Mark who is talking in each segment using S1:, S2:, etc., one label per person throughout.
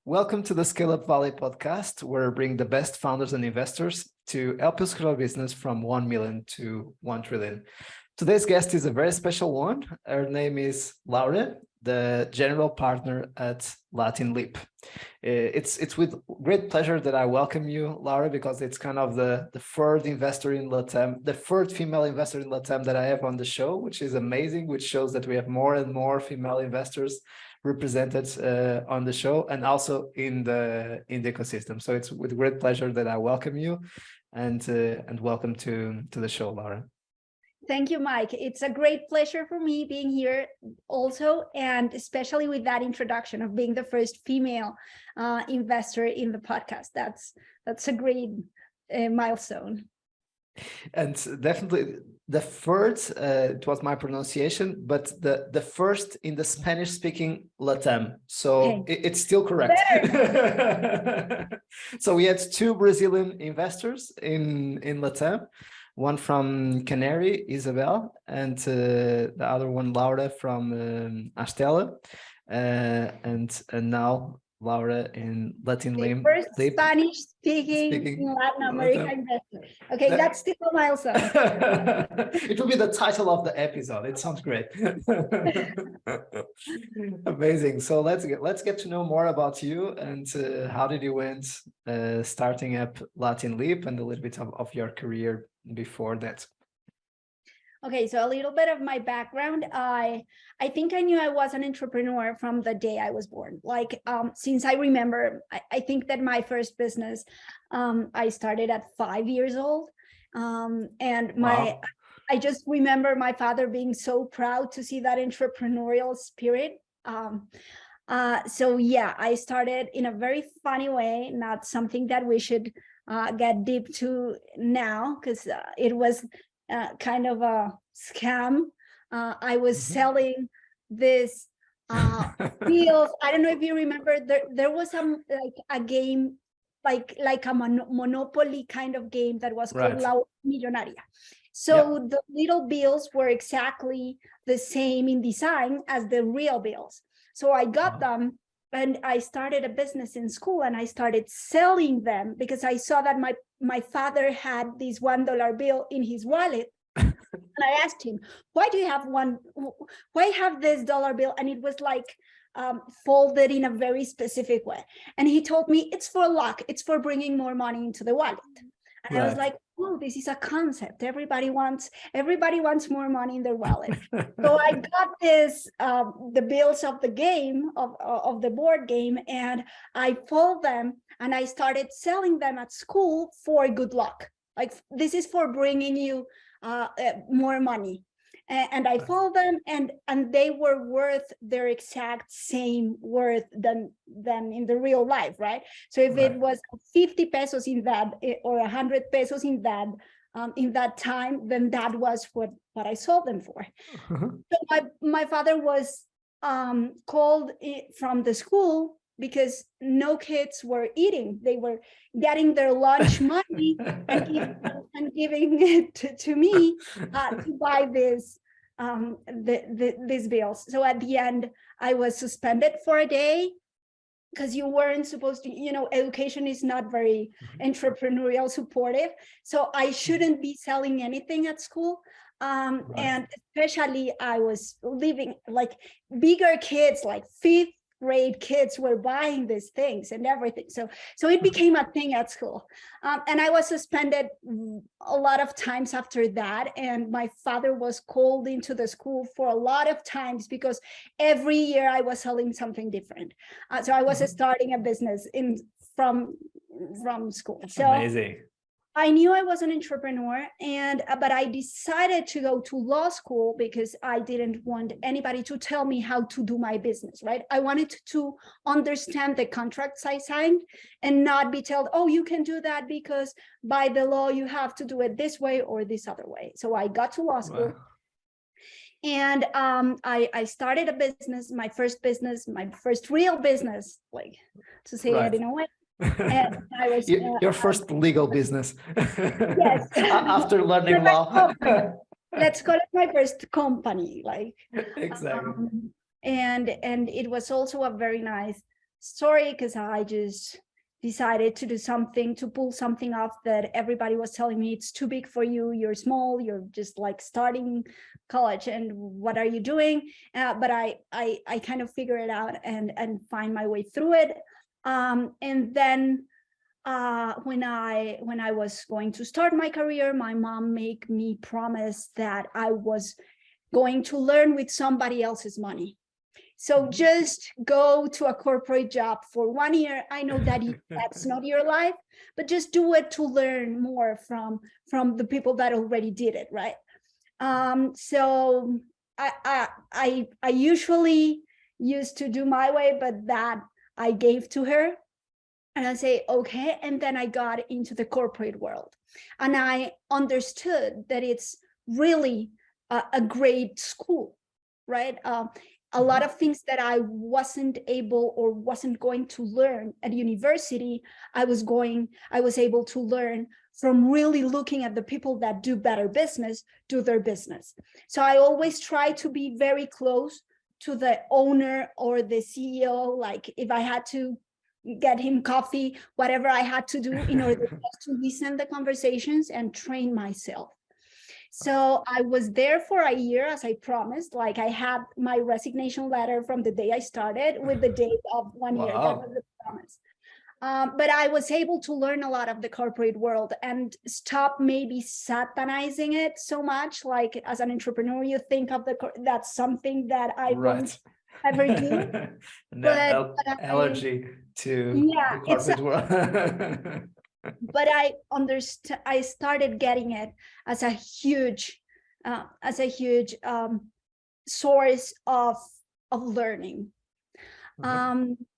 S1: Welcome to the Scale Up Valley podcast, where we bring the best founders and investors to help you scale a business from 1 million to 1 trillion. Today's guest is a very special one. Her name is Laura, the general partner at LATAM. It's with great pleasure that I welcome you, Laura, because it's kind of the third investor in LATAM, the third female investor in LATAM that I have on the show, which is amazing, which shows that we have more and more female investors represented on the show and also in the ecosystem. So it's with great pleasure that I welcome you and welcome to the show, Laura.
S2: Thank you, Mike. It's a great pleasure for me being here also, and especially with that introduction of being the first female investor in the podcast. That's a great milestone.
S1: And definitely the third, it was my pronunciation, but the first in the Spanish-speaking LATAM. So okay. It's still correct. So we had two Brazilian investors in LATAM. One from Canary, Isabel, and the other one, Laura, from Astela, and now Laura in LATAM.
S2: First Spanish-speaking in Latin America investor. Okay, that's still a milestone.
S1: It will be the title of the episode. It sounds great. Amazing. So let's get to know more about you and how did you went starting up LATAM and a little bit of your career before that.
S2: Okay, so a little bit of my background. I think I knew I was an entrepreneur from the day I was born. Like since I remember, I think that my first business I started at 5 years old, and
S1: Wow.
S2: I just remember my father being so proud to see that entrepreneurial spirit. So yeah, I started in a very funny way, not something that we should get deep to now, because it was kind of a scam. I was selling this deals. I don't know if you remember, there was some like a game, like a Monopoly kind of game that was called La Millonaria. So the little bills were exactly the same in design as the real bills. So I got them. And I started a business in school and I started selling them because I saw that my father had this $1 bill in his wallet. And I asked him, why have this dollar bill? And it was like folded in a very specific way. And he told me it's for luck. It's for bringing more money into the wallet. And I was like, oh, this is a concept. Everybody wants more money in their wallet. So I got this, the bills of the game, of the board game, and I fold them and I started selling them at school for good luck. Like, this is for bringing you more money. And I fold them, and they were worth their exact same worth than in the real life, right? So if it was 50 pesos in that, or 100 pesos in that time, then that was what I sold them for. So my father was called from the school because no kids were eating. They were getting their lunch money and giving it to me to buy this these bills. So at the end, I was suspended for a day because you weren't supposed to, education is not very entrepreneurial supportive. So I shouldn't be selling anything at school. And especially I was living like bigger kids, like fifth grade kids were buying these things and everything. So it became a thing at school. And I was suspended a lot of times after that. And my father was called into the school for a lot of times because every year I was selling something different. So I was starting a business from school. So
S1: amazing.
S2: I knew I was an entrepreneur, but I decided to go to law school because I didn't want anybody to tell me how to do my business, right? I wanted to understand the contracts I signed and not be told, oh, you can do that because by the law, you have to do it this way or this other way. So I got to law school. Wow. And I started a business, my first real business, like to say it in a way. And I was
S1: your first legal business.
S2: Yes.
S1: After learning law.
S2: Let's call it my first company, like
S1: exactly.
S2: And it was also a very nice story because I just decided to do something, to pull something off that everybody was telling me it's too big for you, you're small, you're just like starting college, and what are you doing? But I kind of figure it out and find my way through it. And then when I was going to start my career, my mom made me promise that I was going to learn with somebody else's money. So just go to a corporate job for 1 year. I know that that's not your life, but just do it to learn more from the people that already did it, right? So I usually used to do my way, but that I gave to her. And I say, okay. And then I got into the corporate world. And I understood that it's really a great school, right? A lot of things that I wasn't able or wasn't going to learn at university, I was able to learn from really looking at the people that do better business, do their business. So I always try to be very close to the owner or the CEO. Like if I had to get him coffee, whatever I had to do in order to listen to the conversations and train myself. So I was there for a year, as I promised. Like I had my resignation letter from the day I started with the date of 1 year. That was the promise. But I was able to learn a lot of the corporate world and stop maybe satanizing it so much. Like as an entrepreneur, you think of that's something that I won't ever do.
S1: But allergy to the corporate world.
S2: But I understand. I started getting it as a huge source of learning.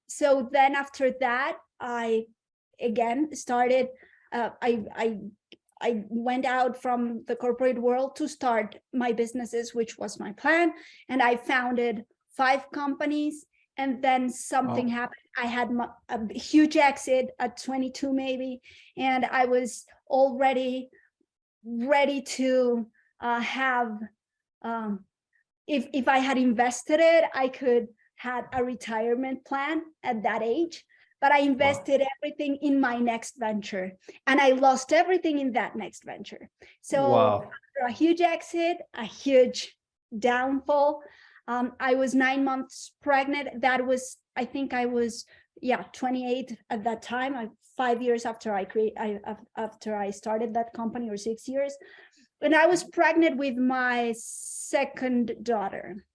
S2: So then after that, I again started. I went out from the corporate world to start my businesses, which was my plan, and I founded 5 companies. And then something happened. I had a huge exit at 22 maybe, and I was already ready to have, if I had invested it, I could have a retirement plan at that age. But I invested everything in my next venture, and I lost everything in that next venture. So after a huge exit, a huge downfall, I was 9 months pregnant. That was, I think I was, 28 at that time. 5 years after after I started that company, or 6 years, and I was pregnant with my second daughter.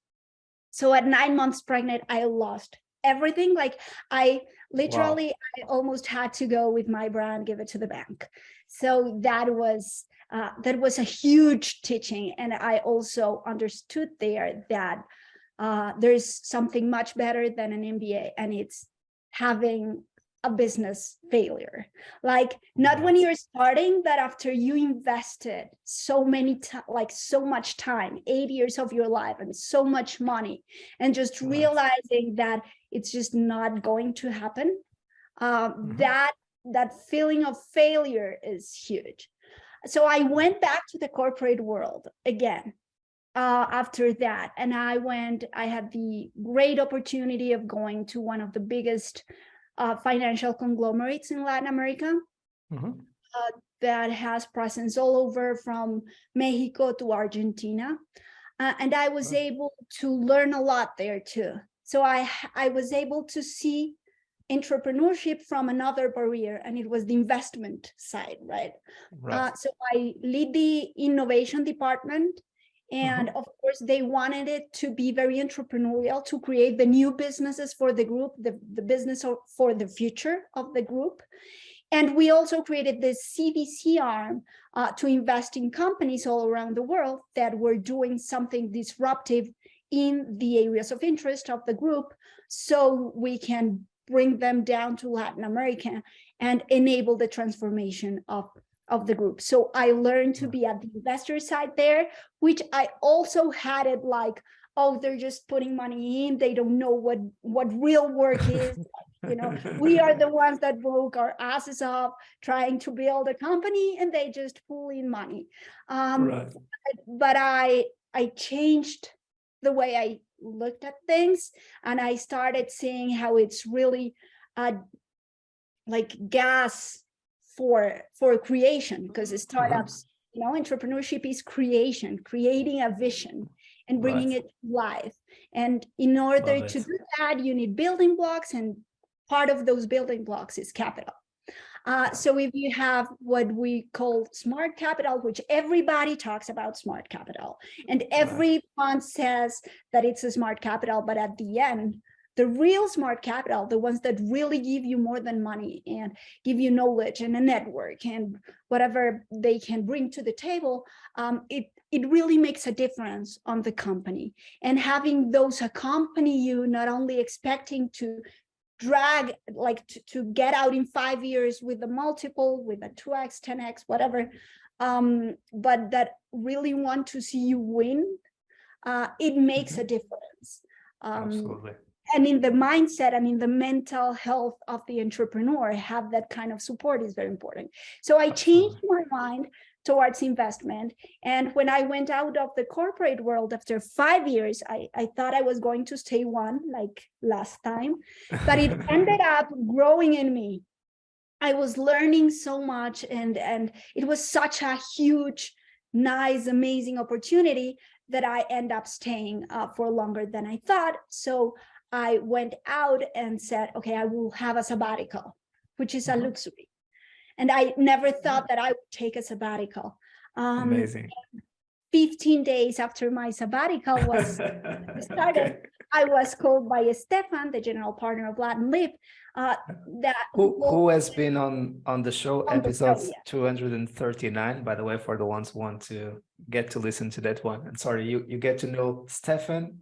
S2: So at 9 months pregnant, I lost everything. Like I literally, I almost had to go with my brand, give it to the bank. So that was a huge teaching, and I also understood there that there's something much better than an MBA, and it's having a business failure. Like not when you're starting, but after you invested so much time, 8 years of your life and so much money, and just realizing that it's just not going to happen. That feeling of failure is huge. So I went back to the corporate world again. After that, and I had the great opportunity of going to one of the biggest financial conglomerates in Latin America, that has presence all over from Mexico to Argentina, and I was able to learn a lot there too. So I was able to see entrepreneurship from another barrier, and it was the investment side, right? So I lead the innovation department. And of course, they wanted it to be very entrepreneurial, to create the new businesses for the group, the business for the future of the group. And we also created this CVC arm to invest in companies all around the world that were doing something disruptive in the areas of interest of the group, so we can bring them down to Latin America and enable the transformation of the group. So I learned to be at the investor side there, which I also had it like, oh, they're just putting money in. They don't know what real work is. We are the ones that broke our asses off trying to build a company, and they just pull in money. But I changed the way looked at things, and I started seeing how it's really like gas for creation, because startups, entrepreneurship is creation, creating a vision and bringing it to life. And in order to do that, you need building blocks, and part of those building blocks is capital. So if you have what we call smart capital, which everybody talks about smart capital, and every fund says that it's a smart capital, but at the end, the real smart capital, the ones that really give you more than money and give you knowledge and a network and whatever they can bring to the table, it really makes a difference on the company. And having those accompany you, not only expecting to drag, like to get out in 5 years with a multiple, with a 2x, 10x, whatever, but that really want to see you win, it makes a difference.
S1: Absolutely.
S2: And in the mindset and in the mental health of the entrepreneur, have that kind of support is very important. So I changed my mind towards investment. And when I went out of the corporate world after 5 years, I thought I was going to stay one, like last time, but it ended up growing in me. I was learning so much, and it was such a huge, nice, amazing opportunity that I end up staying for longer than I thought. So I went out and said, okay, I will have a sabbatical, which is a luxury. And I never thought that I would take a sabbatical.
S1: Amazing.
S2: 15 days after my sabbatical was started, I was called by Stefan, the general partner of Latin Lip,
S1: who has been on the show, episodes 239, by the way, for the ones who want to get to listen to that one. And sorry, you get to know Stefan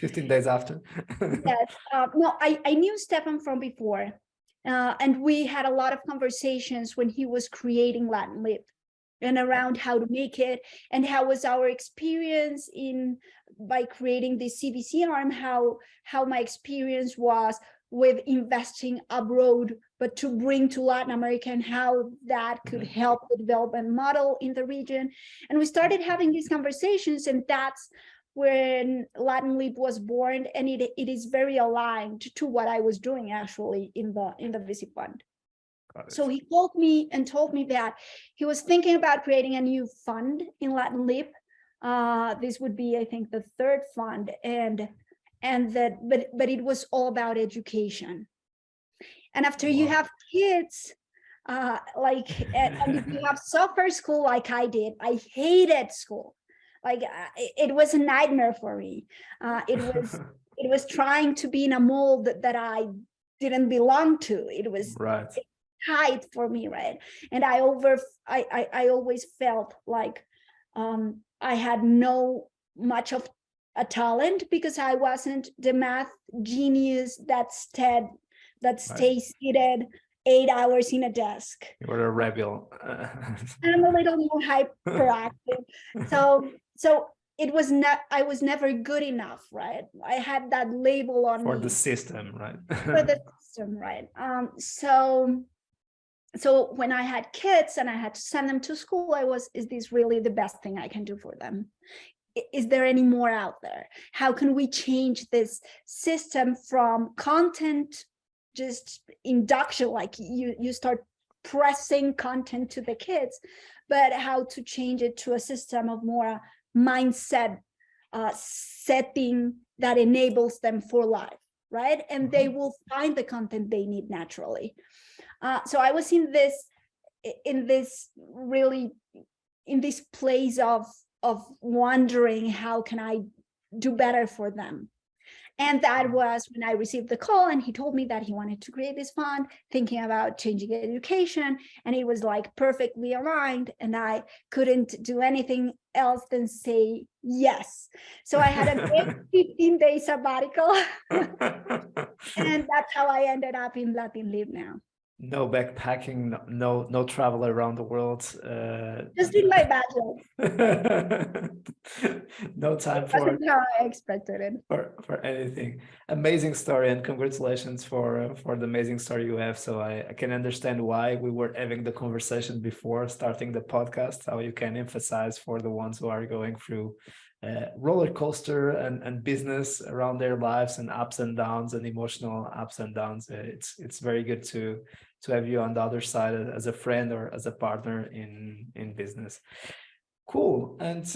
S1: 15 days after.
S2: Yes, no, I knew Stefan from before, and we had a lot of conversations when he was creating Latin Lip and around how to make it, and how was our experience by creating the CVC arm, how my experience was with investing abroad, but to bring to Latin America, and how that could help the development model in the region. And we started having these conversations, and that's when Latin Leap was born, and it is very aligned to what I was doing actually in the VC fund. So he called me and told me that he was thinking about creating a new fund in Latin Leap. This would be, I think, the third fund, and that, but it was all about education. And after you have kids, and if you have suffered school like I did, I hated school. Like it was a nightmare for me. It was trying to be in a mold that I didn't belong to. It was tight for me, right? And I always felt like I had no much of a talent, because I wasn't the math genius that stays seated 8 hours in a desk.
S1: You were a rebel.
S2: I'm a little more hyperactive. So it was not, I was never good enough, right? I had that label on
S1: for
S2: me.
S1: the system, right?
S2: For the system, right? So when I had kids and I had to send them to school, is this really the best thing I can do for them? Is there any more out there? How can we change this system from content, just induction, like you start pressing content to the kids, but how to change it to a system of more mindset setting that enables them for life, right? And they will find the content they need naturally. So I was in this place of wondering, how can I do better for them? And that was when I received the call, and he told me that he wanted to create this fund, thinking about changing education, and it was like perfectly aligned, and I couldn't do anything else than say yes. So I had a 15-day sabbatical, and that's how I ended up in Latin Live now.
S1: No backpacking, no travel around the world.
S2: Just in my bachelor.
S1: No time
S2: It wasn't how I expected it.
S1: for anything. Amazing story, and congratulations for the amazing story you have. So I can understand why we were having the conversation before starting the podcast, how you can emphasize for the ones who are going through roller coaster and business around their lives, and ups and downs and emotional ups and downs. It's very good to have you on the other side as a friend or as a partner in business. Cool. And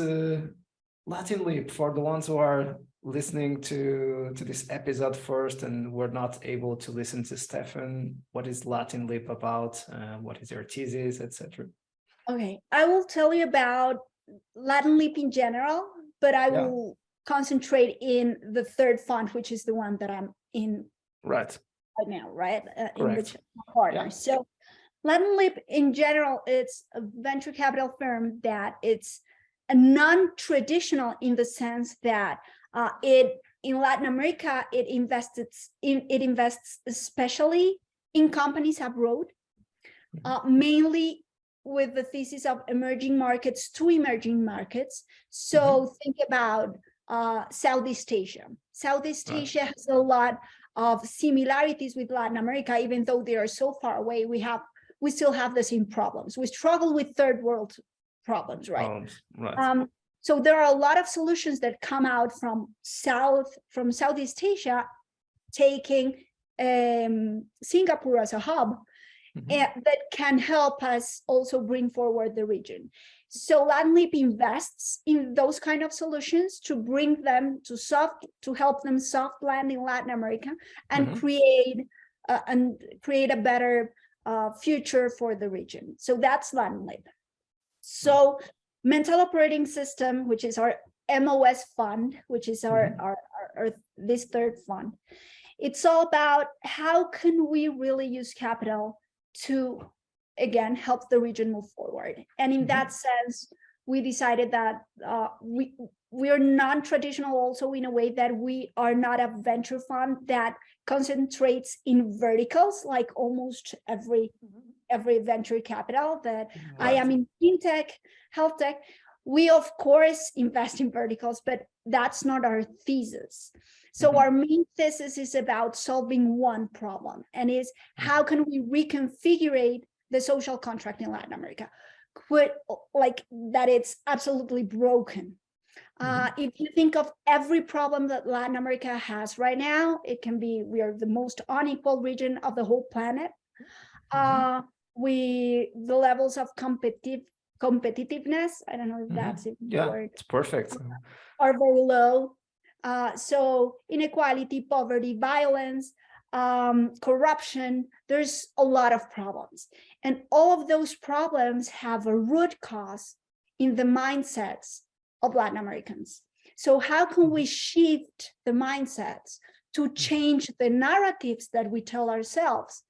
S1: Latin Leap, for the ones who are listening to this episode first and were not able to listen to Stefan, what is Latin Leap about? What is your thesis, etc.?
S2: Okay, I will tell you about Latin Leap in general, but I will concentrate in the third fund, which is the one that I'm in
S1: right
S2: now, right?
S1: In
S2: which partner. Yeah. So Latin Leap in general, it's a venture capital firm that it's a non-traditional in the sense that in Latin America, it invests especially in companies abroad, mainly with the thesis of emerging markets to emerging markets. So think about Southeast Asia. Southeast Asia has a lot of similarities with Latin America, even though they are so far away. We still have the same problems. We struggle with third world problems, right? So there are a lot of solutions that come out from Southeast Asia, taking Singapore as a hub, that can help us also bring forward the region. So Latin Leap invests in those kind of solutions to bring them to help them soft land in Latin America and create a better future for the region. So that's Latin Leap. So Mental Operating System, which is our MOS fund, which is our this third fund, it's all about how can we really use capital to, again, help the region move forward. And in that sense, we decided that we are non-traditional also in a way that we are not a venture fund that concentrates in verticals like almost every venture capital that I am in fintech, health tech. We of course invest in verticals, but that's not our thesis. So our main thesis is about solving one problem, and is how can we reconfigure the social contract in Latin America, like that it's absolutely broken. If you think of every problem that Latin America has right now, it can be we are the most unequal region of the whole planet. The levels of competitiveness, I don't know if that's a word.
S1: It's perfect.
S2: Are very low. So inequality, poverty, violence, corruption, there's a lot of problems. And all of those problems have a root cause in the mindsets of Latin Americans. So how can we shift the mindsets to change the narratives that we tell ourselves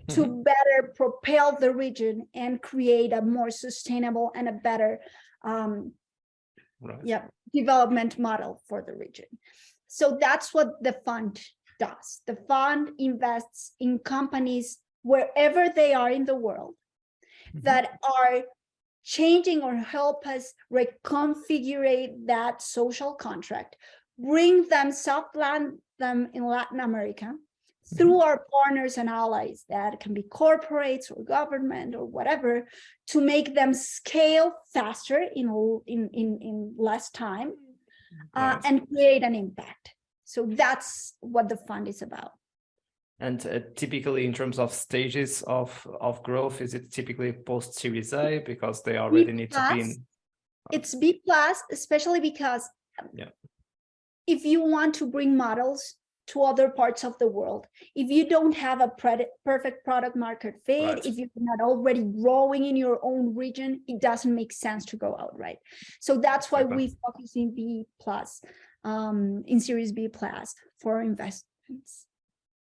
S2: to better propel the region and create a more sustainable and a better development model for the region? So that's what the fund does. The fund invests in companies wherever they are in the world that are changing or help us reconfigure that social contract, bring them, soft land them in Latin America through our partners and allies that can be corporates or government or whatever, to make them scale faster in less time and create an impact. So that's what the fund is about.
S1: And typically, in terms of stages of growth, is it typically post Series A because they already need to be in?
S2: It's B+, especially because if you want to bring models to other parts of the world, if you don't have a perfect product market fit, if you're not already growing in your own region, it doesn't make sense to go out, right? So that's why we focus in B+, in Series B+ for investments.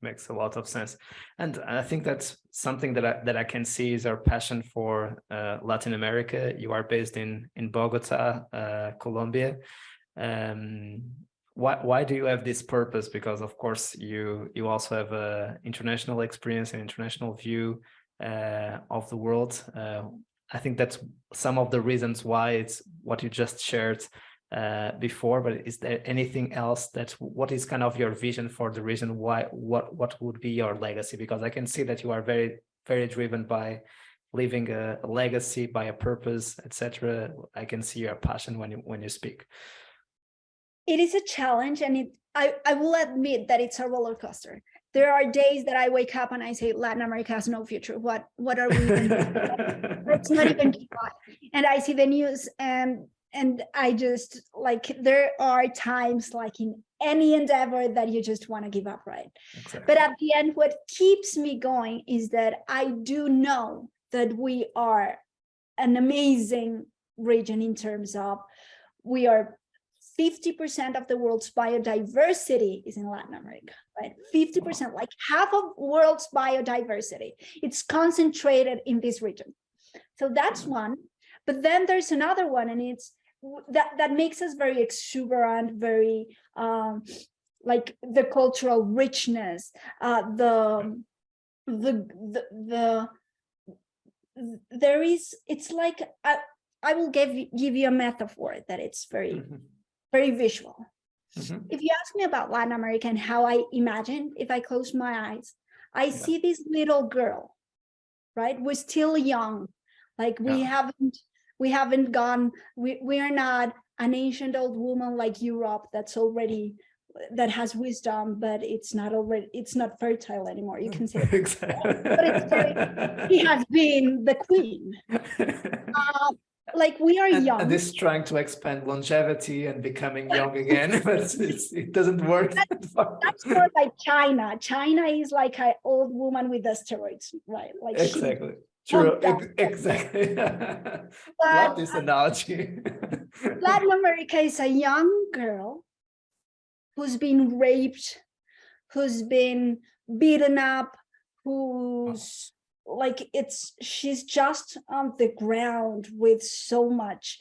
S1: Makes a lot of sense. And I think that's something that I can see is our passion for Latin America. You are based in Bogota, Colombia. Why do you have this purpose? Because of course you also have an international experience and international view. of the world. I think that's some of the reasons why it's what you just shared before. But is there anything else what is kind of your vision for the region? What would be your legacy? Because I can see that you are very, very driven by leaving a legacy, by a purpose, etc. I can see your passion when you speak.
S2: It is a challenge, and I will admit that it's a roller coaster. There are days that I wake up and I say, Latin America has no future. What are we even doing? Let's not even try. And I see the news, and I just, like, there are times, like in any endeavor, that you just want to give up, right?
S1: Exactly.
S2: But at the end, what keeps me going is that I do know that we are an amazing region in terms of we are 50% of the world's biodiversity is in Latin America, right? 50%, like half of world's biodiversity, it's concentrated in this region. So that's one. But then there's another one, and it's that makes us very exuberant, very like the cultural richness, there is, it's like I will give you a metaphor that it's very very visual. If you ask me about Latin America and how I imagine, if I close my eyes, I see this little girl, right? We're still young, like we haven't gone, we are not an ancient old woman like Europe that has wisdom, but it's not fertile anymore. You can say it.
S1: Exactly.
S2: But she has been the queen. Like we are young.
S1: And this trying to expand longevity and becoming young again, but it doesn't work.
S2: That's more like China. China is like an old woman with the steroids, right? Like
S1: exactly. True. Exactly. Love this analogy.
S2: Latin America is a young girl who's been raped, who's been beaten up, who's like she's just on the ground with so much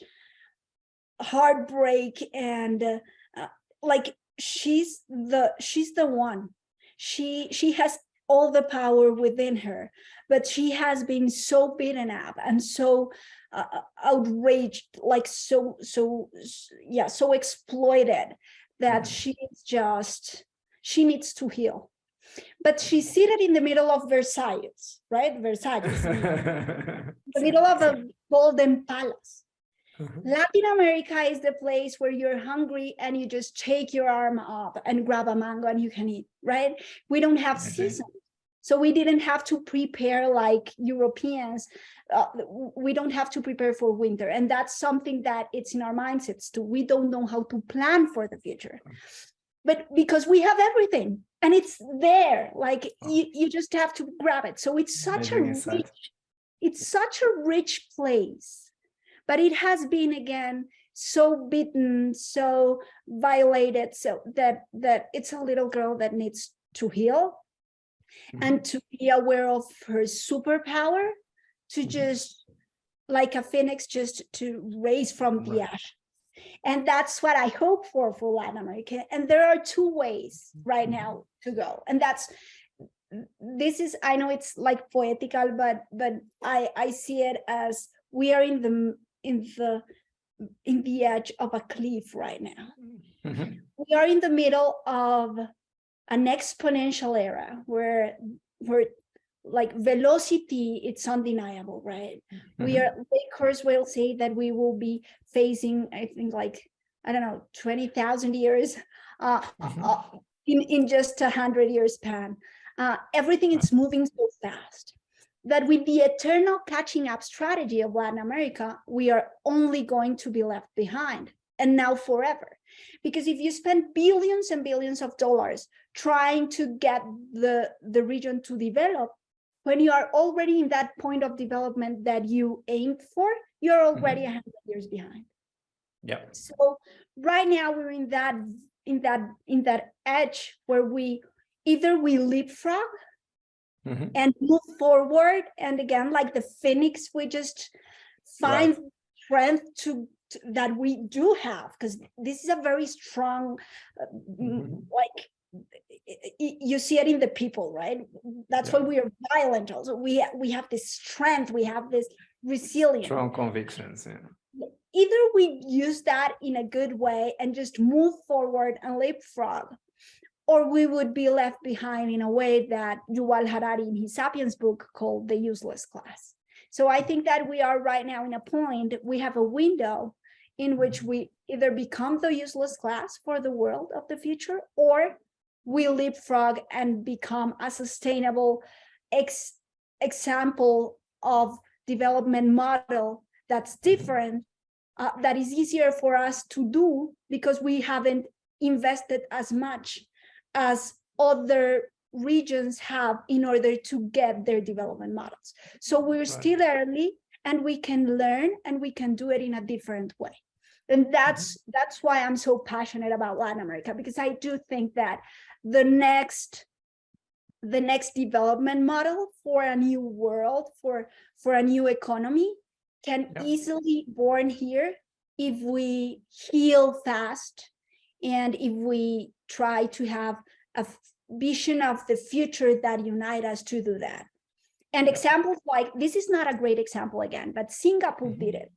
S2: heartbreak, and like she's the one. She has all the power within her, but she has been so beaten up and so outraged, like so exploited, that she needs to heal. But she's seated in the middle of Versailles, right? Versailles, in the middle of a golden palace. Latin America is the place where you're hungry and you just take your arm up and grab a mango and you can eat, right? We don't have seasons. So we didn't have to prepare like Europeans. We don't have to prepare for winter. And that's something that it's in our mindsets too. We don't know how to plan for the future. But because we have everything and it's there, like you just have to grab it. So it's such a rich place, but it has been, again, so beaten, so violated, so that it's a little girl that needs to heal and to be aware of her superpower, to just like a phoenix, just to raise from the ash. And that's what I hope for Latin America. And there are two ways right now to go. And I know it's like poetical, but I see it as we are in the edge of a cliff right now. We are in the middle of an exponential era where like velocity, it's undeniable, right? Bakers will say that we will be facing, I think, like, I don't know, 20,000 years in just 100 years span. Everything is moving so fast that with the eternal catching up strategy of Latin America, we are only going to be left behind, and now forever. Because if you spend billions and billions of dollars trying to get the region to develop, when you are already in that point of development that you aimed for, you're already 100 years behind.
S1: Yeah.
S2: So right now we're in that edge where we leapfrog and move forward, and again, like the phoenix, we just find strength that we do have, because this is a very strong, like you see it in the people, right? That's why we are violent also. We have this strength, we have this resilience.
S1: Strong convictions, yeah.
S2: Either we use that in a good way and just move forward and leapfrog, or we would be left behind in a way that Yuval Harari in his Sapiens book called the useless class. So I think that we are right now in a point, we have a window in which we either become the useless class for the world of the future, or we leapfrog and become a sustainable example of development model that's different, that is easier for us to do because we haven't invested as much as other regions have in order to get their development models. So we're still early, and we can learn, and we can do it in a different way. And that's why I'm so passionate about Latin America, because I do think that the next development model for a new world, for a new economy, can easily born here if we heal fast, and if we try to have a vision of the future that unite us to do that. And examples like this is not a great example again, but Singapore did it.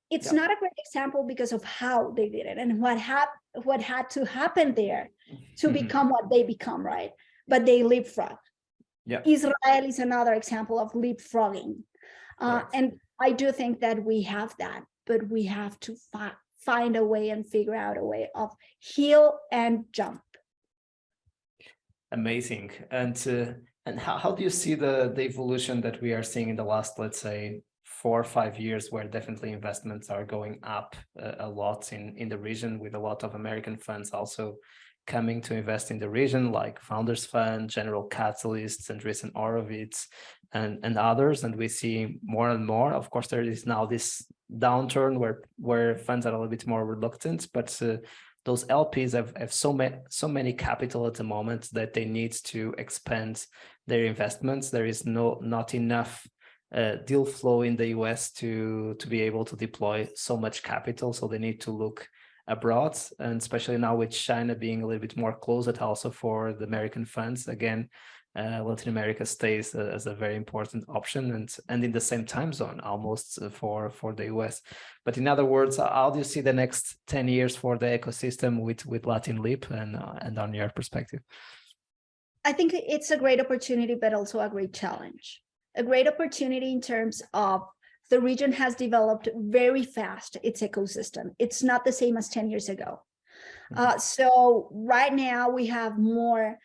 S2: It's not a great example because of how they did it and what had to happen there to become what they become, right? But they leapfrog. Israel is another example of leapfrogging. And I do think that we have that, but we have to find a way and figure out a way of heal and jump.
S1: Amazing. And how do you see the evolution that we are seeing in the last, let's say, 4 or 5 years, where definitely investments are going up a lot in the region, with a lot of American funds also coming to invest in the region, like Founders Fund, General Catalyst, and recent Horowitz, and others. And we see more and more. Of course, there is now this downturn where funds are a little bit more reluctant, but those LPs have so many capital at the moment that they need to expand their investments. There is not enough deal flow in the US to be able to deploy so much capital, so they need to look abroad, and especially now with China being a little bit more closed also for the American funds. Again, Latin America stays as a very important option, and in the same time zone almost for the US. But in other words, how do you see the next 10 years for the ecosystem with Latin Leap, and on your perspective?
S2: I think it's a great opportunity, but also a great challenge. A great opportunity in terms of the region has developed very fast its ecosystem. It's not the same as 10 years ago. So right now we have more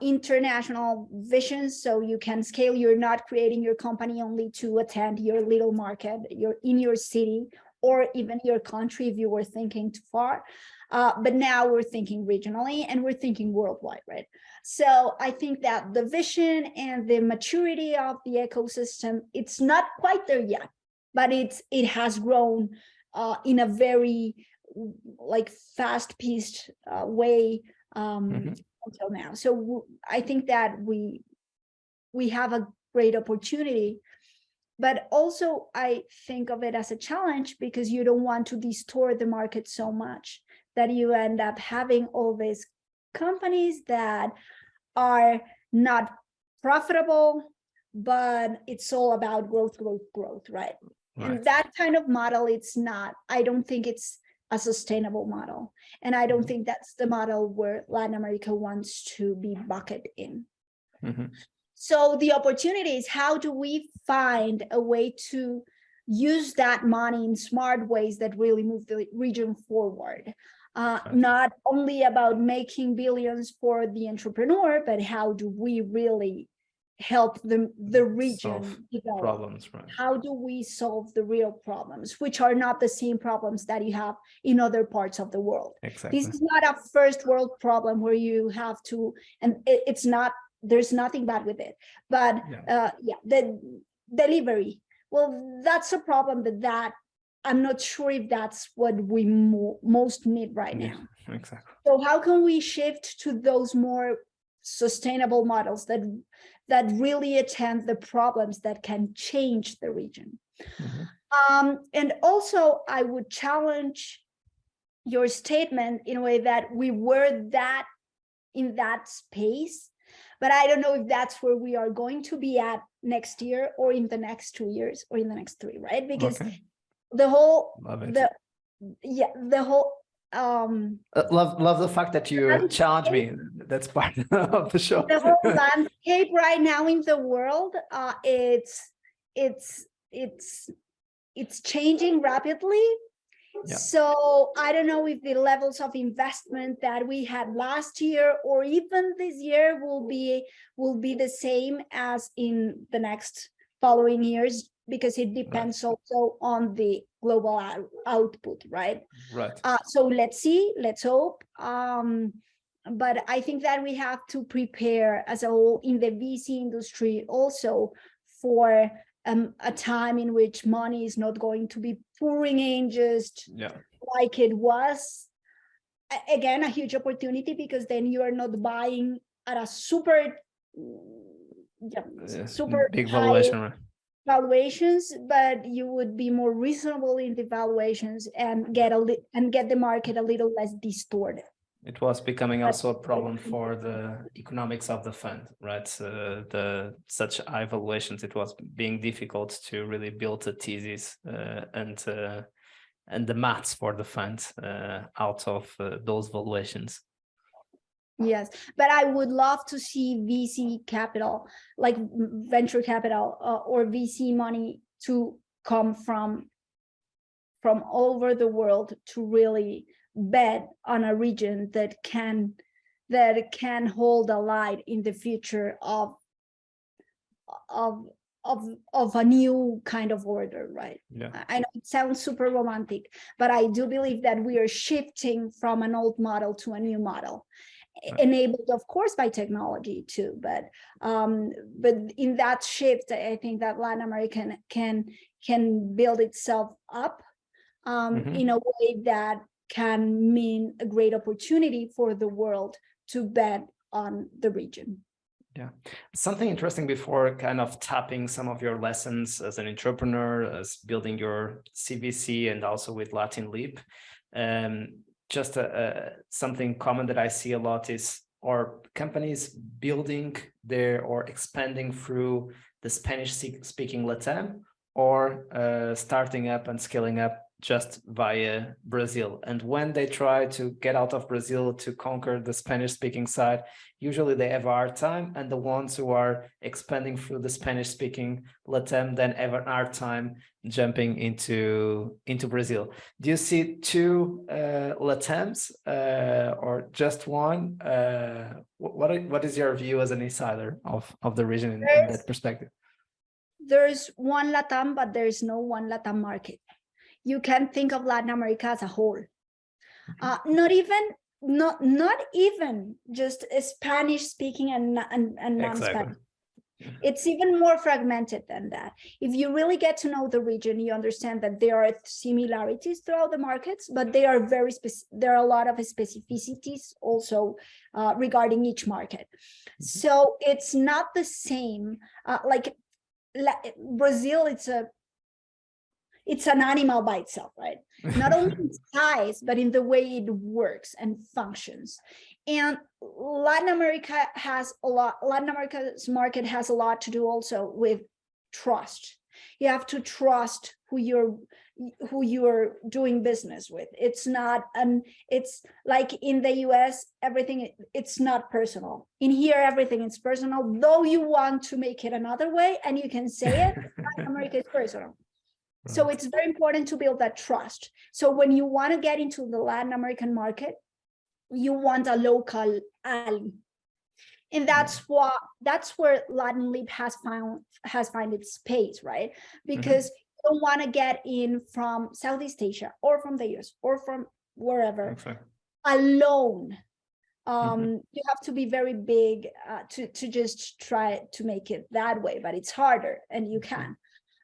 S2: international visions, so you can scale. You're not creating your company only to attend your little market, in your city, or even your country if you were thinking too far. But now we're thinking regionally, and we're thinking worldwide, right? So I think that the vision and the maturity of the ecosystem, it's not quite there yet, but it has grown in a very fast-paced way until now. So I think that we have a great opportunity, but also I think of it as a challenge, because you don't want to distort the market so much that you end up having all these companies that are not profitable, but it's all about growth, right? And that kind of model, I don't think it's a sustainable model. And I don't think that's the model where Latin America wants to be bucketed in. So the opportunity is, how do we find a way to use that money in smart ways that really move the region forward? Not only about making billions for the entrepreneur, but how do we really help the region develop?
S1: Problems, right?
S2: How do we solve the real problems, which are not the same problems that you have in other parts of the world?
S1: Exactly.
S2: This is not a first world problem where you have to, and it's not, there's nothing bad with it, but the delivery, well, that's a problem, that I'm not sure if that's what we most need right now.
S1: Exactly.
S2: So how can we shift to those more sustainable models that really attend the problems that can change the region? And also, I would challenge your statement in a way that we were that in that space, but I don't know if that's where we are going to be at next year or in the next 2 years or in the next 3, right? Because the whole the whole
S1: love the fact that you challenge me. That's part of the show.
S2: The whole landscape right now in the world, it's changing rapidly. Yeah. So I don't know if the levels of investment that we had last year or even this year will be the same as in the next following years, because it depends also on the global output, right?
S1: Right.
S2: So let's see, let's hope. But I think that we have to prepare as a whole in the VC industry also for a time in which money is not going to be pouring in just like it was. Again, a huge opportunity, because then you are not buying at a super
S1: big
S2: high valuations, but you would be more reasonable in the valuations and get the market a little less distorted.
S1: It was becoming also a problem for the economics of the fund, right? Such high valuations, it was being difficult to really build a thesis and the maths for the fund out of those valuations.
S2: Yes, but I would love to see VC capital, like venture capital or VC money, to come from all over the world to really bet on a region that can hold a light in the future of a new kind of order, right?
S1: Yeah.
S2: I know it sounds super romantic, but I do believe that we are shifting from an old model to a new model, enabled, of course, by technology too. But in that shift, I think that Latin America can build itself up in a way that can mean a great opportunity for the world to bet on the region.
S1: Yeah, something interesting before kind of tapping some of your lessons as an entrepreneur, as building your CVC, and also with Latin Leap. Just something common that I see a lot is our companies building or expanding through the Spanish-speaking LATAM, or starting up and scaling up just via Brazil. And when they try to get out of Brazil to conquer the Spanish-speaking side, usually they have a hard time, and the ones who are expanding through the Spanish-speaking LATAM then have a hard time jumping into Brazil. Do you see two LATAMs or just one? What is your view as an insider of the region in that perspective?
S2: There's one LATAM, but there's no one LATAM market. You can think of Latin America as a whole. Not even just Spanish speaking and non-Spanish.
S1: Exactly.
S2: It's even more fragmented than that. If you really get to know the region, you understand that there are similarities throughout the markets, but they are there are a lot of specificities also regarding each market. So it's not the same. Like Brazil, it's an animal by itself, right? Not only in size, but in the way it works and functions. And Latin America's market has a lot to do also with trust. You have to trust who you're doing business with. It's like in the US, it's not personal. In here, everything is personal, though you want to make it another way, and you can say it, Latin America is personal. So it's very important to build that trust. So when you want to get into the Latin American market, you want a local ally. And that's where Latin Leap has found its space, right? Because you don't want to get in from Southeast Asia or from the US or from wherever alone. You have to be very big to just try to make it that way, but it's harder, and you can.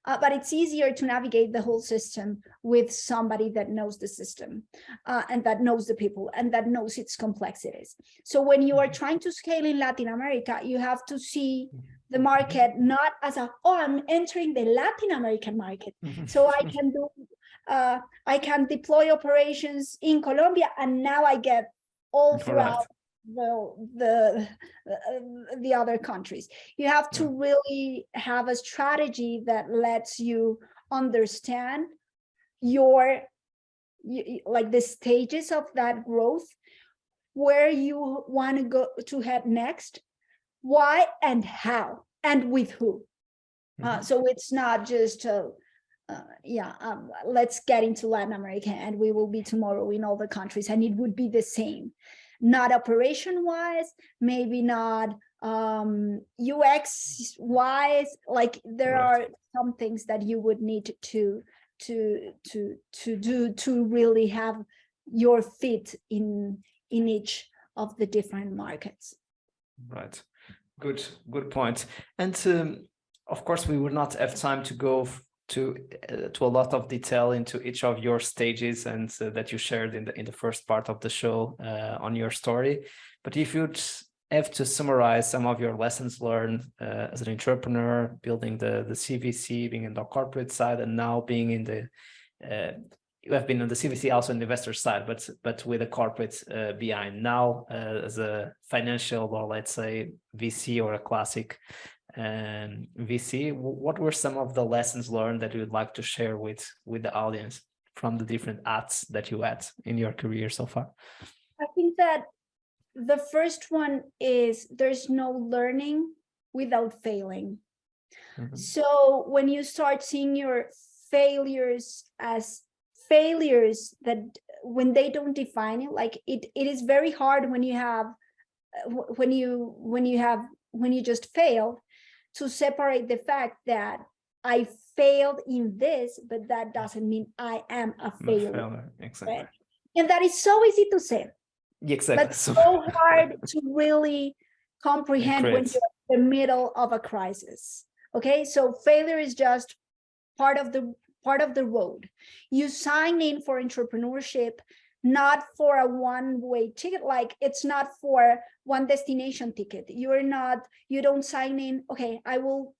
S2: But it's easier to navigate the whole system with somebody that knows the system and that knows the people and that knows its complexities. So when you are trying to scale in Latin America, you have to see the market not as I'm entering the Latin American market. So I can deploy operations in Colombia, and now I get all throughout the other countries. You have to really have a strategy that lets you understand like the stages of that growth, where you want to go to head next, why and how, and with who. So it's not just let's get into Latin America and we will be tomorrow in all the countries and it would be the same. Not operation wise, maybe not UX wise. Like there are some things that you would need to do to really have your fit in each of the different markets.
S1: Right. Good point. And of course, we will not have time to go to a lot of detail into each of your stages and that you shared in the first part of the show on your story. But if you'd have to summarize some of your lessons learned as an entrepreneur, building the CVC, being in the corporate side, and now being in the you have been on the CVC also in the investor side, but with a corporate behind now as a financial, or let's say VC or a classic VC, what were some of the lessons learned that you would like to share with the audience from the different hats that you had in your career so far?
S2: I think that the first one is there's no learning without failing. So when you start seeing your failures as failures, that when they don't define it, like it is very hard when you just failed, to separate the fact that I failed in this, but that doesn't mean I am a failure.
S1: Exactly.
S2: Right? And that is so easy to say.
S1: Exactly.
S2: But so hard to really comprehend when you're in the middle of a crisis. Okay, so failure is just part of the road. You sign in for entrepreneurship not for a one-way ticket, like it's not for one destination ticket. You don't sign in, okay, I will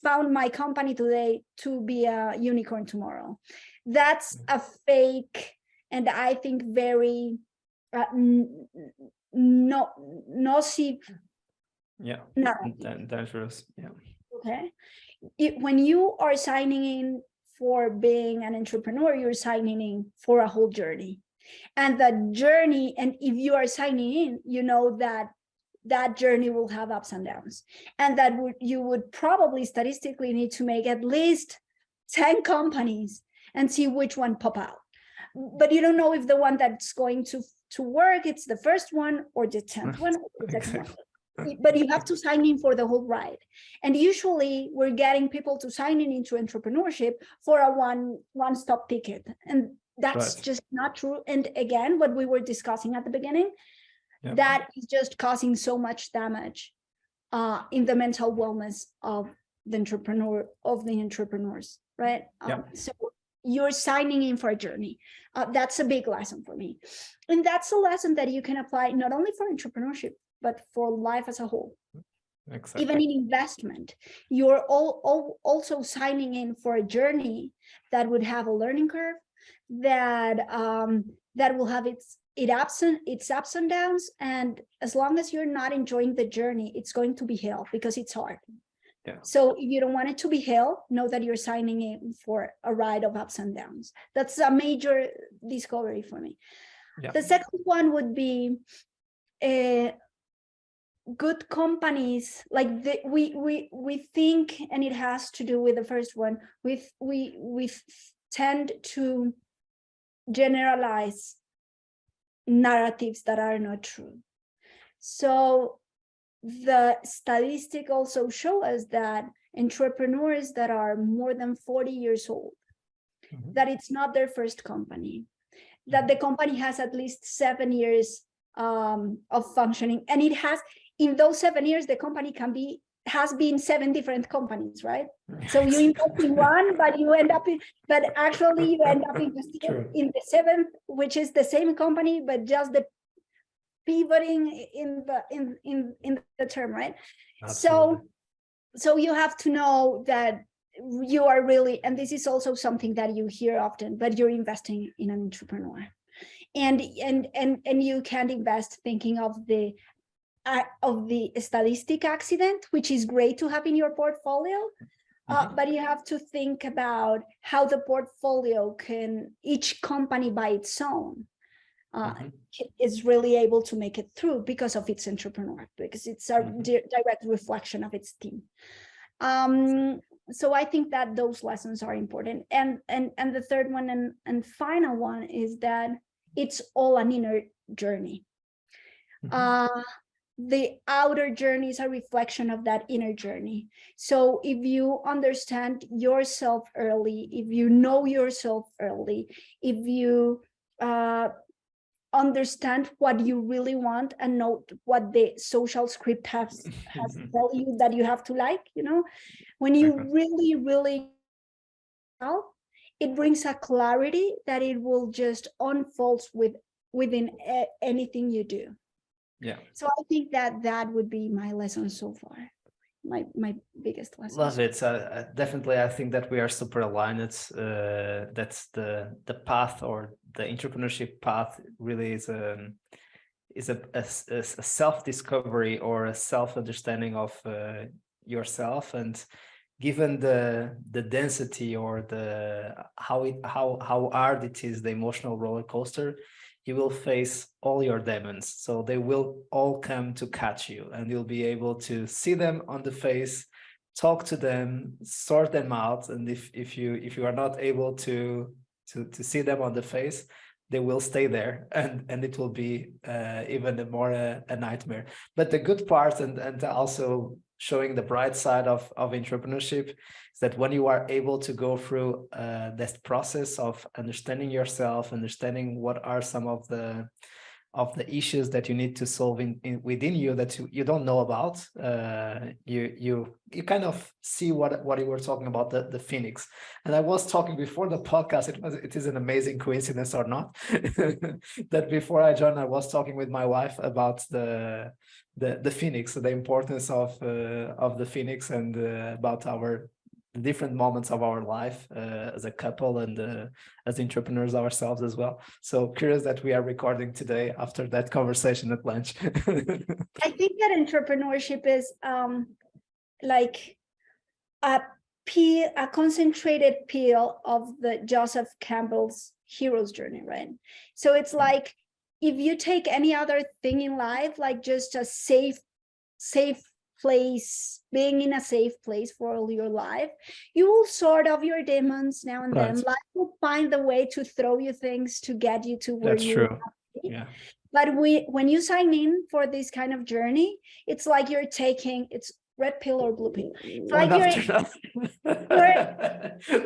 S2: found my company today to be a unicorn tomorrow. That's a fake, and I think very nocive.
S1: Dangerous.
S2: Okay. When you are signing in for being an entrepreneur, you're signing in for a whole journey. And the journey, and if you are signing in, you know that that journey will have ups and downs. And that you would probably statistically need to make at least 10 companies and see which one pop out. But you don't know if the one that's going to work, it's the first one or the 10th one or the second one. But you have to sign in for the whole ride. And usually we're getting people to sign in into entrepreneurship for a one-stop ticket. And that's just not true. And again, what we were discussing at the beginning, that is just causing so much damage in the mental wellness of the entrepreneurs, right? So you're signing in for a journey. That's a big lesson for me. And that's a lesson that you can apply not only for entrepreneurship, but for life as a whole. Exactly. Even in investment, you're also signing in for a journey that would have a learning curve, that will have its ups and downs. And as long as you're not enjoying the journey, it's going to be hell, because it's hard. So if you don't want it to be hell, know that you're signing in for a ride of ups and downs. That's a major discovery for me. The second one would be good companies, like we think, and it has to do with the first one, we tend to generalize narratives that are not true. So the statistic also show us that entrepreneurs that are more than 40 years old, that it's not their first company, that the company has at least 7 years of functioning, and it has, in those 7 years, the company has been 7 different companies, right? So you invest in one, but you end up investing in the 7th, which is the same company, but just the pivoting in the term, right? Absolutely. So you have to know that you are really, and this is also something that you hear often, but you're investing in an entrepreneur. and you can't invest thinking of the statistic accident, which is great to have in your portfolio. But you have to think about how the portfolio can, each company by its own, is really able to make it through because of its entrepreneur, because it's a direct reflection of its team. So I think that those lessons are important. And the third one and final one is that it's all an inner journey. The outer journey is a reflection of that inner journey. So if you understand yourself early, if you know yourself early, if you understand what you really want and know what the social script has tell you that you have to like, when you really help, it brings a clarity that it will just unfolds within anything you do.
S1: Yeah.
S2: So I think that would be my lesson so far, my biggest lesson.
S1: Love it. Definitely, I think that we are super aligned. It's that's the path, or the entrepreneurship path really is a self-discovery or a self-understanding of yourself. And given the density or the how hard it is, the emotional roller coaster, you will face all your demons. So they will all come to catch you, and you'll be able to see them on the face, talk to them, sort them out. And if you are not able to see them on the face, they will stay there, and it will be even more a nightmare. But the good part, and also showing the bright side of entrepreneurship, is that when you are able to go through this process of understanding yourself, understanding what are some of the issues that you need to solve within you that you don't know about, you kind of see what you were talking about, the phoenix. And I was talking before the podcast, it is an amazing coincidence or not, that before I joined, I was talking with my wife about the phoenix, the importance of the phoenix, and about the different moments of our life as a couple, and as entrepreneurs ourselves as well. So curious that we are recording today after that conversation at lunch.
S2: I think that entrepreneurship is like a concentrated peel of the Joseph Campbell's hero's journey, right? So it's like, if you take any other thing in life, like just a safe place, being in a safe place for all your life, you will sort of your demons now and then. Life will find the way to throw you things to get you to where you want to be. Yeah. But when you sign in for this kind of journey, it's like you're taking, it's red pill or blue pill.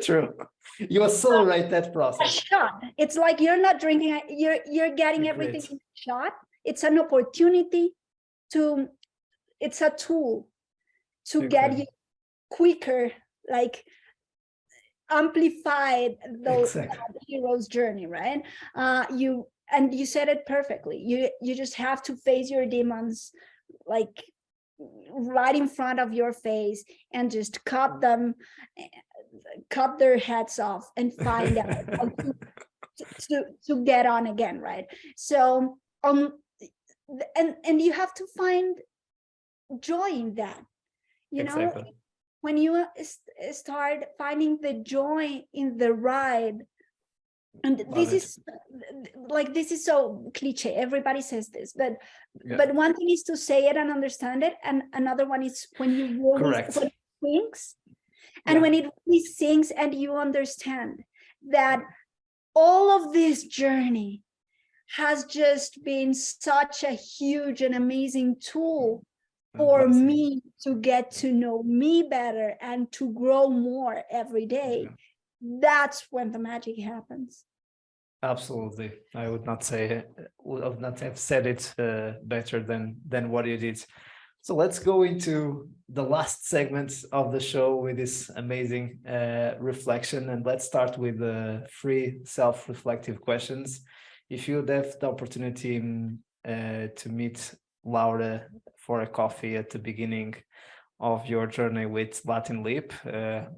S1: True. You accelerate that process.
S2: A shot. It's like you're not drinking, you're getting everything in a shot. It's an opportunity it's a tool to get you quicker, like amplified those hero's journey, right? You said it perfectly. You just have to face your demons, like right in front of your face, and just cut their heads off and find out how to get on again, right? So and you have to find joy in that, know, when you start finding the joy in the ride. And this is so cliche, everybody says this, but one thing is to say it and understand it, and another one is when you really when it sinks, and when it really sinks and you understand that all of this journey has just been such a huge and amazing tool for me to get to know me better and to grow more every day. That's when the magic happens.
S1: Absolutely. I would not have said it better than what you did. So let's go into the last segment of the show with this amazing reflection, and let's start with the 3 self-reflective questions. If you'd have the opportunity to meet Laura for a coffee at the beginning of your journey with Latin Leap,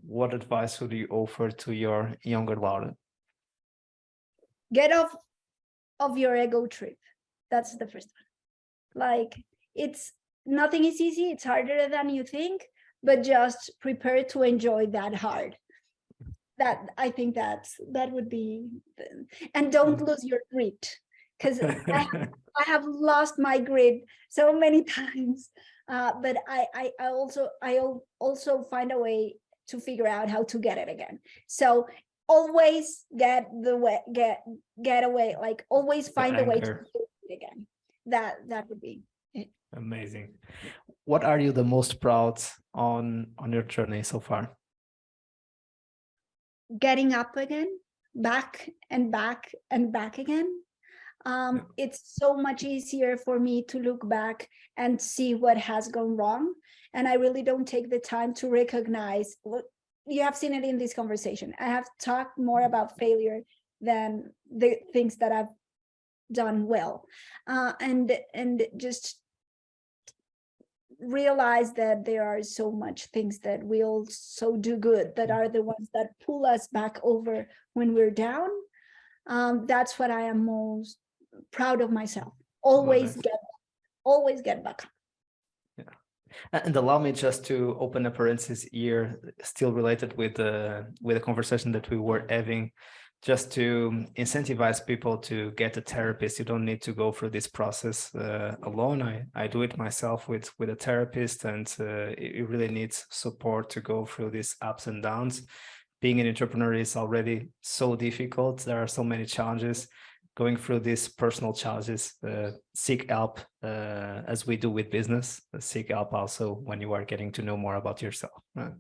S1: what advice would you offer to your younger Laura?
S2: Get off of your ego trip. That's the first one. Like, it's nothing is easy. It's harder than you think, but just prepare to enjoy that hard. That I think that would be, and don't lose your grit, because I have lost my grit so many times. But I also find a way to figure out how to get it again. So always get away, like always find a way to do it again. That would be it.
S1: Amazing. What are you the most proud on your journey so far?
S2: Getting up again, back and back and back again. It's so much easier for me to look back and see what has gone wrong. And I really don't take the time to recognize, look, you have seen it in this conversation. I have talked more about failure than the things that I've done well. And just realize that there are so much things that we also do good that are the ones that pull us back over when we're down. That's what I am most proud of myself. Always get back up.
S1: Yeah. And allow me just to open a parenthesis here, still related with the conversation that we were having, just to incentivize people to get a therapist. You don't need to go through this process alone. I do it myself with a therapist, and it really needs support to go through these ups and downs. Being an entrepreneur is already so difficult. There are so many challenges. Going through these personal challenges, seek help as we do with business. Seek help also when you are getting to know more about yourself. Right?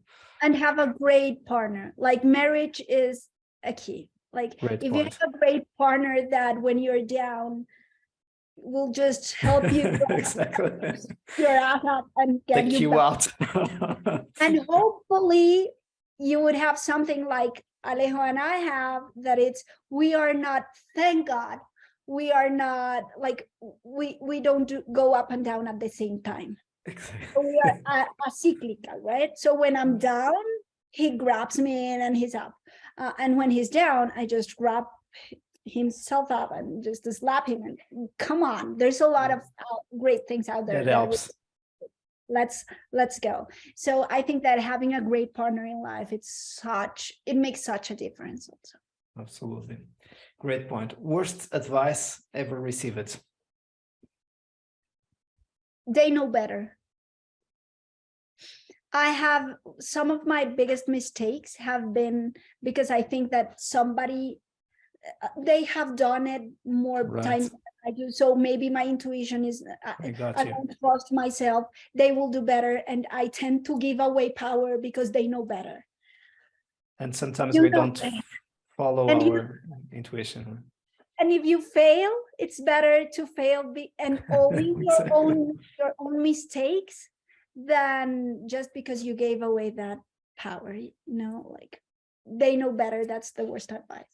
S2: And have a great partner. Like, marriage is a key. Like, if you have a great partner that when you're down will just help you
S1: exactly
S2: your ass up and get
S1: take you
S2: back
S1: out.
S2: and hopefully you would have something like Alejo and I have, that it's, we are not, thank God, we are not like, we don't go up and down at the same time. Exactly. So we are cyclical, right? So when I'm down, he grabs me in and he's up. And when he's down, I just grab himself up and just to slap him and come on. There's a lot of great things out there.
S1: That helps.
S2: Let's go. So I think that having a great partner in life, it makes such a difference also.
S1: Absolutely. Great point. Worst advice ever received?
S2: They know better. I have some of my biggest mistakes have been because I think that they have done it more times than I do. So maybe my intuition is, I don't trust myself. They will do better. And I tend to give away power because they know better. And sometimes we don't follow our intuition. And if you fail, it's better to fail and own your own mistakes than just because you gave away that power. Like, they know better. That's the worst advice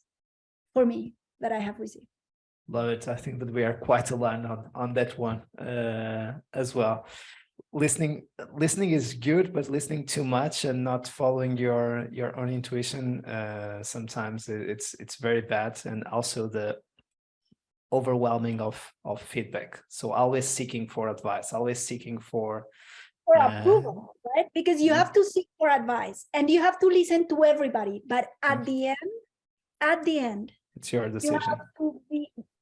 S2: for me that I have received. Love it. I think that we are quite aligned on that one as well. Listening is good, but listening too much and not following your own intuition, sometimes it's very bad. And also the overwhelming of feedback. So always seeking for advice, always seeking for approval, right? Because you have to seek for advice and you have to listen to everybody. But at the end, it's your decision.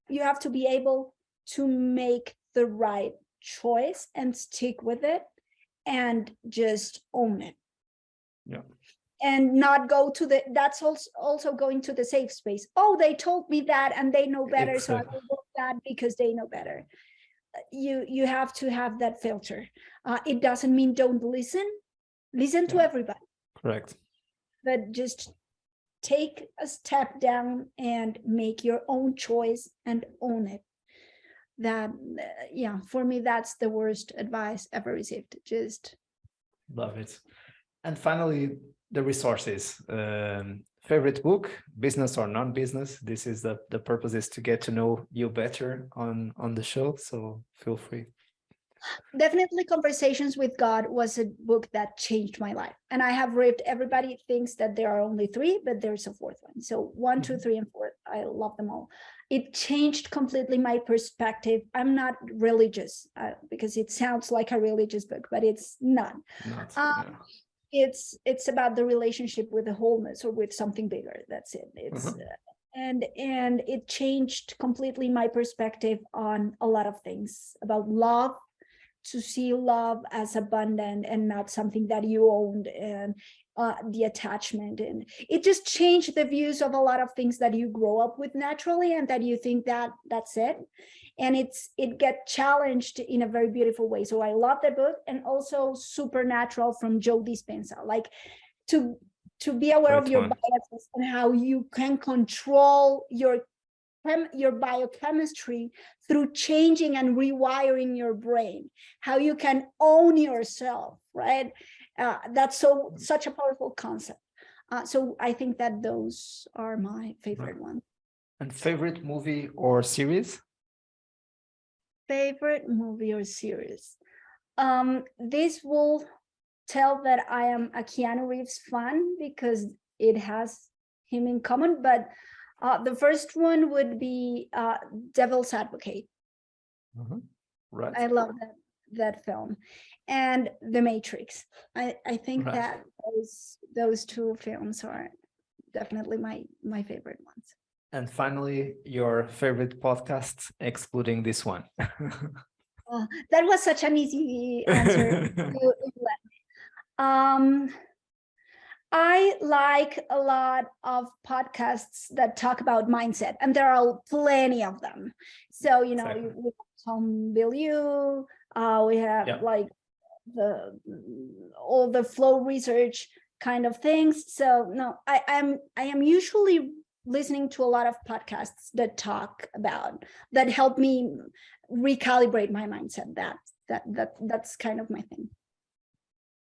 S2: You have to be able to make the right choice and stick with it and just own it. Yeah. And not go to that's also going to the safe space. Oh, they told me that and they know better, so I will do that because they know better. You have to have that filter. It doesn't mean don't listen to everybody. Correct. But just take a step down and make your own choice and own it. That, for me, that's the worst advice ever received. Just love it. And finally, the resources. Favorite book, business or non-business? This is the purpose is to get to know you better on the show. So feel free. Definitely Conversations with God was a book that changed my life. And I have read, everybody thinks that there are only three, but there's a fourth one. So 1, 2, 3, and 4, I love them all. It changed completely my perspective. I'm not religious because it sounds like a religious book, but it's not.
S1: Not,
S2: Um, it's about the relationship with the wholeness or with something bigger. That's it. It's and it changed completely my perspective on a lot of things about love, to see love as abundant and not something that you owned, and the attachment. And it just changed the views of a lot of things that you grow up with naturally and that you think that that's it. And it get challenged in a very beautiful way. So I love that book. And also Supernatural from Joe Dispenza, like to be aware of your biases and how you can control your biochemistry through changing and rewiring your brain, how you can own yourself, right? That's such a powerful concept. So I think that those are my favorite ones.
S1: And favorite movie or series?
S2: Favorite movie or series? This will tell that I am a Keanu Reeves fan because it has him in common, but the first one would be Devil's Advocate.
S1: Right.
S2: I love that film. And The Matrix. I think that those two films are definitely my favorite ones. And
S1: finally, your favorite podcast, excluding this one.
S2: That was such an easy answer. I like a lot of podcasts that talk about mindset, and there are plenty of them. So, we have Tom Bilyeu, we have like all the flow research kind of things. So no, I am usually listening to a lot of podcasts that talk about, that help me recalibrate my mindset. That's kind of my thing.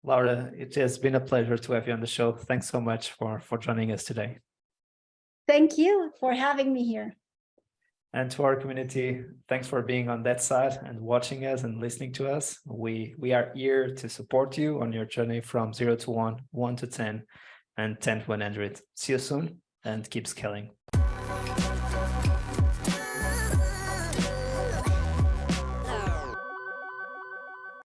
S1: Laura, it has been a pleasure to have you on the show. Thanks so much for joining us today.
S2: Thank you for having me here.
S1: And to our community, thanks for being on that side and watching us and listening to us. We are here to support you on your journey from 0 to 1, 1 to 10, and 10 to 100. See you soon and keep scaling.